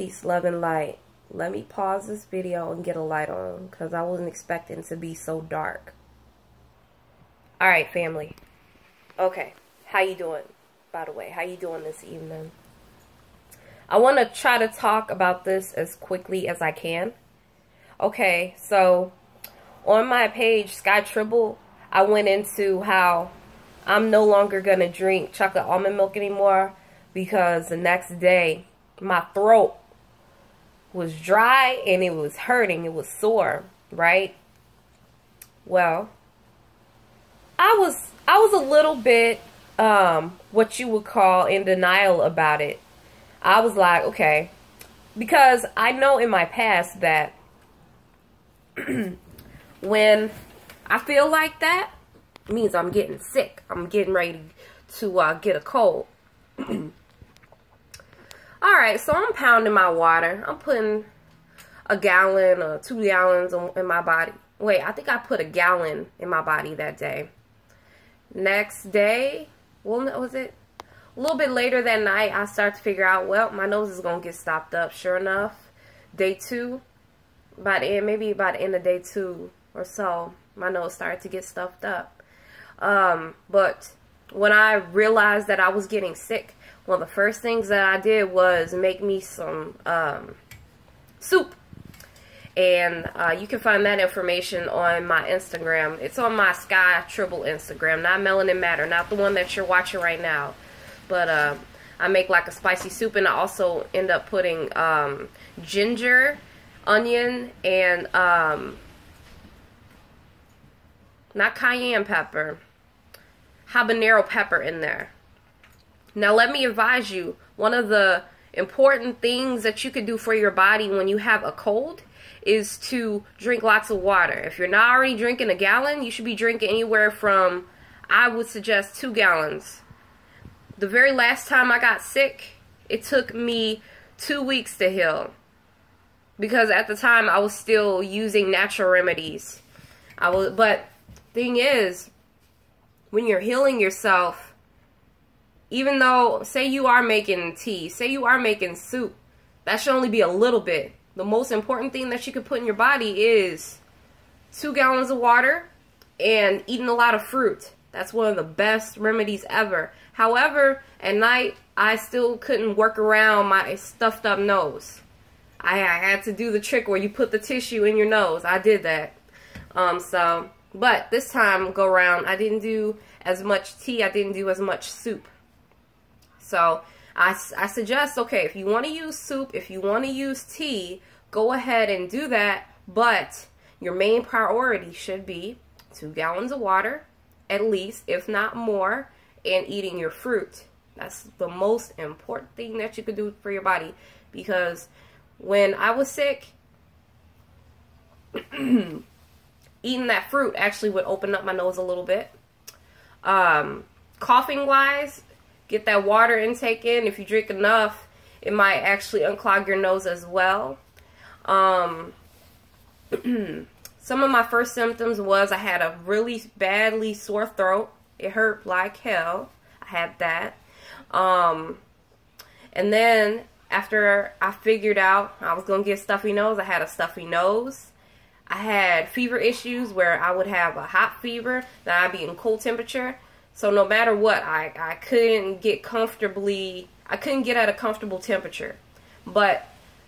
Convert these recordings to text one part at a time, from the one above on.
Peace, love, and light. Let me pause this video and get a light on because I wasn't expecting it to be so dark. Alright, family. Okay, how you doing? By the way, how you doing this evening? I want to try to talk about this as quickly as I can. Okay, so on my page, Sky Tribble, I went into how I'm no longer going to drink chocolate almond milk anymore because the next day my throat was dry and it was hurting. It was sore, right? Well, I was a little bit what you would call in denial about it. I was like, okay, because I know in my past that when I feel like that, it means I'm getting sick. I'm getting ready to get a cold. Alright, so I'm pounding my water. I'm putting a gallon or 2 gallons in my body. Wait, I think I put a gallon in my body that day. Next day, well, was it? A little bit later that night, I start to figure out, well, my nose is going to get stopped up. Sure enough, day 2, maybe by the end of day 2 or so, my nose started to get stuffed up. But when I realized that I was getting sick, one of the first things that I did was make me some soup. And you can find that information on my Instagram. It's on my Sky Tribble Instagram, not Melanin Matter, not the one that you're watching right now. But I make like a spicy soup, and I also end up putting ginger, onion, and not cayenne pepper, habanero pepper in there. Now let me advise you, one of the important things that you could do for your body when you have a cold is to drink lots of water. If you're not already drinking a gallon, you should be drinking anywhere from, I would suggest, 2 gallons. The very last time I got sick, it took me 2 weeks to heal. Because at the time I was still using natural remedies. But thing is, when you're healing yourself, even though, say you are making tea, say you are making soup, that should only be a little bit. The most important thing that you can put in your body is 2 gallons of water and eating a lot of fruit. That's one of the best remedies ever. However, at night, I still couldn't work around my stuffed up nose. I had to do the trick where you put the tissue in your nose. I did that. But this time go around, I didn't do as much tea. I didn't do as much soup. So I suggest, okay, if you want to use soup, if you want to use tea, go ahead and do that. But your main priority should be 2 gallons of water, at least, if not more, and eating your fruit. That's the most important thing that you could do for your body. Because when I was sick, eating that fruit actually would open up my nose a little bit. Coughing wise, get that water intake in. If you drink enough, it might actually unclog your nose as well. Some of my first symptoms was I had a really badly sore throat. It hurt like hell. I had that. And then after I figured out I was going to get a stuffy nose, I had a stuffy nose. I had fever issues where I would have a hot fever, then I'd be in cold temperature. So no matter what, I couldn't get at a comfortable temperature. But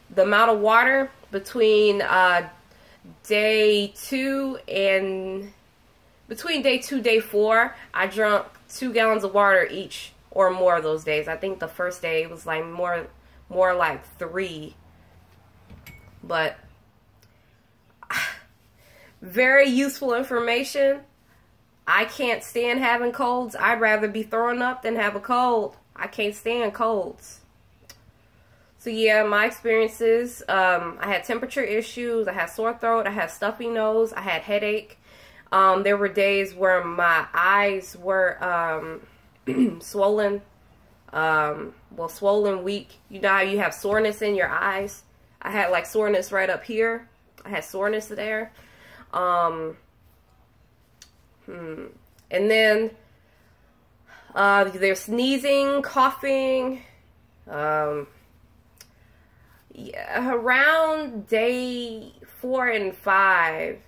the amount of water between day 2, day 4, I drank 2 gallons of water each or more of those days. I think the first day it was like more like 3. But very useful information. I can't stand having colds. I'd rather be throwing up than have a cold. I can't stand colds. So yeah, my experiences, I had temperature issues, I had sore throat, I had stuffy nose, I had headache. There were days where my eyes were swollen, swollen, weak. You know how you have soreness in your eyes? I had like soreness right up here. I had soreness there. And then there's sneezing, coughing, around day 4 and 5,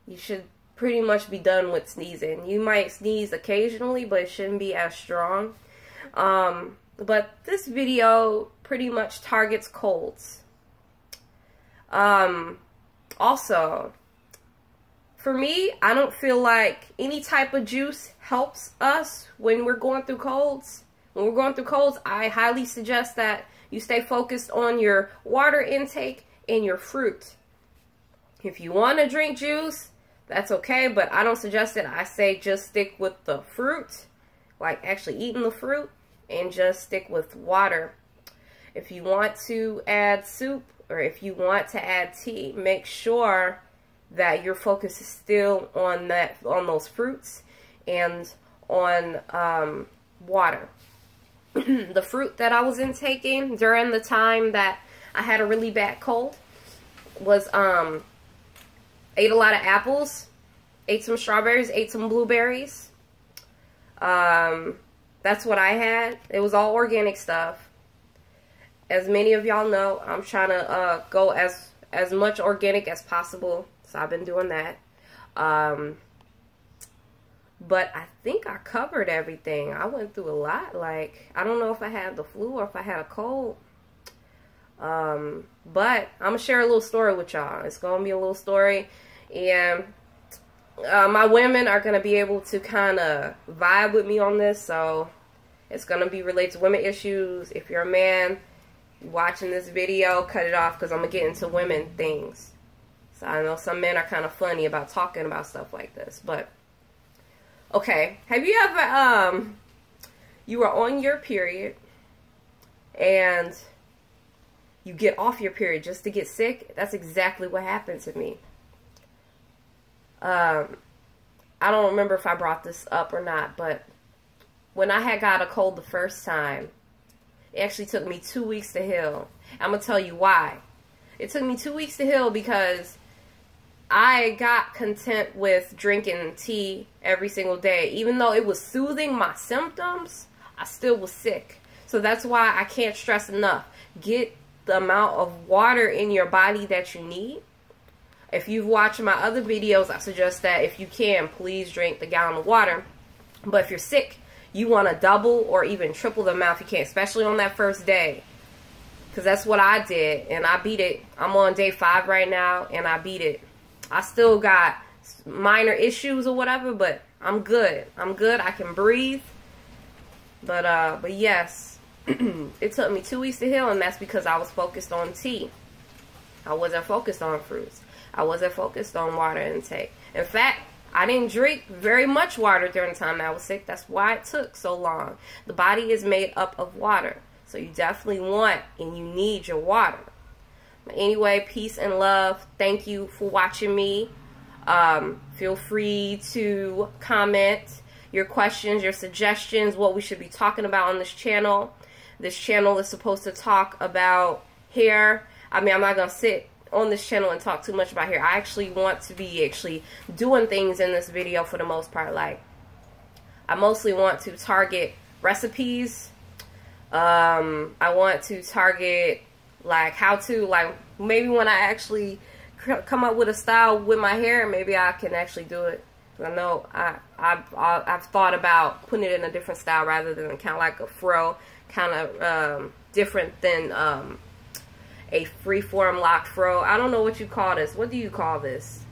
you should pretty much be done with sneezing. You might sneeze occasionally, but it shouldn't be as strong. But this video pretty much targets colds. Also, for me, I don't feel like any type of juice helps us when we're going through colds. When we're going through colds, I highly suggest that you stay focused on your water intake and your fruit. If you want to drink juice, that's okay, but I don't suggest it. I say just stick with the fruit, like actually eating the fruit, and just stick with water. If you want to add soup or if you want to add tea, make sure that your focus is still on those fruits and on water. The fruit that I was intaking during the time that I had a really bad cold was ate a lot of apples, ate some strawberries, ate some blueberries. That's what I had. It was all organic stuff. As many of y'all know, I'm trying to go as much organic as possible. So I've been doing that. But I think I covered everything. I went through a lot. Like, I don't know if I had the flu or if I had a cold. But I'm going to share a little story with y'all. It's going to be a little story. And my women are going to be able to kind of vibe with me on this. So it's going to be related to women issues. If you're a man watching this video, cut it off because I'm going to get into women things. So I know some men are kind of funny about talking about stuff like this. But, okay. Have you ever, you were on your period and you get off your period just to get sick? That's exactly what happened to me. I don't remember if I brought this up or not, but when I had got a cold the first time, it actually took me 2 weeks to heal. I'm going to tell you why. It took me 2 weeks to heal because I got content with drinking tea every single day. Even though it was soothing my symptoms, I still was sick. So that's why I can't stress enough. Get the amount of water in your body that you need. If you've watched my other videos, I suggest that if you can, please drink the gallon of water. But if you're sick, you want to double or even triple the amount if you can, especially on that first day. Because that's what I did, and I beat it. I'm on day 5 right now, and I beat it. I still got minor issues or whatever, but I'm good. I'm good. I can breathe. But yes, it took me 2 weeks to heal, and that's because I was focused on tea. I wasn't focused on fruits. I wasn't focused on water intake. In fact, I didn't drink very much water during the time I was sick. That's why it took so long. The body is made up of water, so you definitely want and you need your water. Anyway, peace and love. Thank you for watching me. Feel free to comment your questions, your suggestions, what we should be talking about on this channel. This channel is supposed to talk about hair. I mean, I'm not going to sit on this channel and talk too much about hair. I actually want to be doing things in this video for the most part. Like, I mostly want to target recipes. I want to target like how to, like, maybe when I actually come up with a style with my hair, maybe I can actually do it. I know I've thought about putting it in a different style rather than kind of like a fro, kind of different than a freeform lock fro. I don't know what you call this. What do you call this?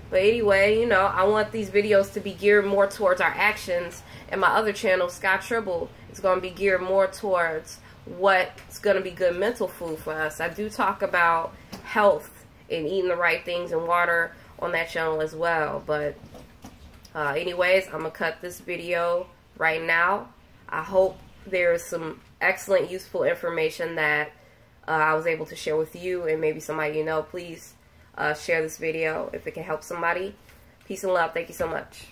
But anyway, you know, I want these videos to be geared more towards our actions. And my other channel, Sky Tribble, is going to be geared more towards what's going to be good mental food for us. I do talk about health and eating the right things and water on that channel as well. But anyways, I'm going to cut this video right now. I hope there is some excellent, useful information that I was able to share with you and maybe somebody you know. Please share this video if it can help somebody. Peace and love. Thank you so much.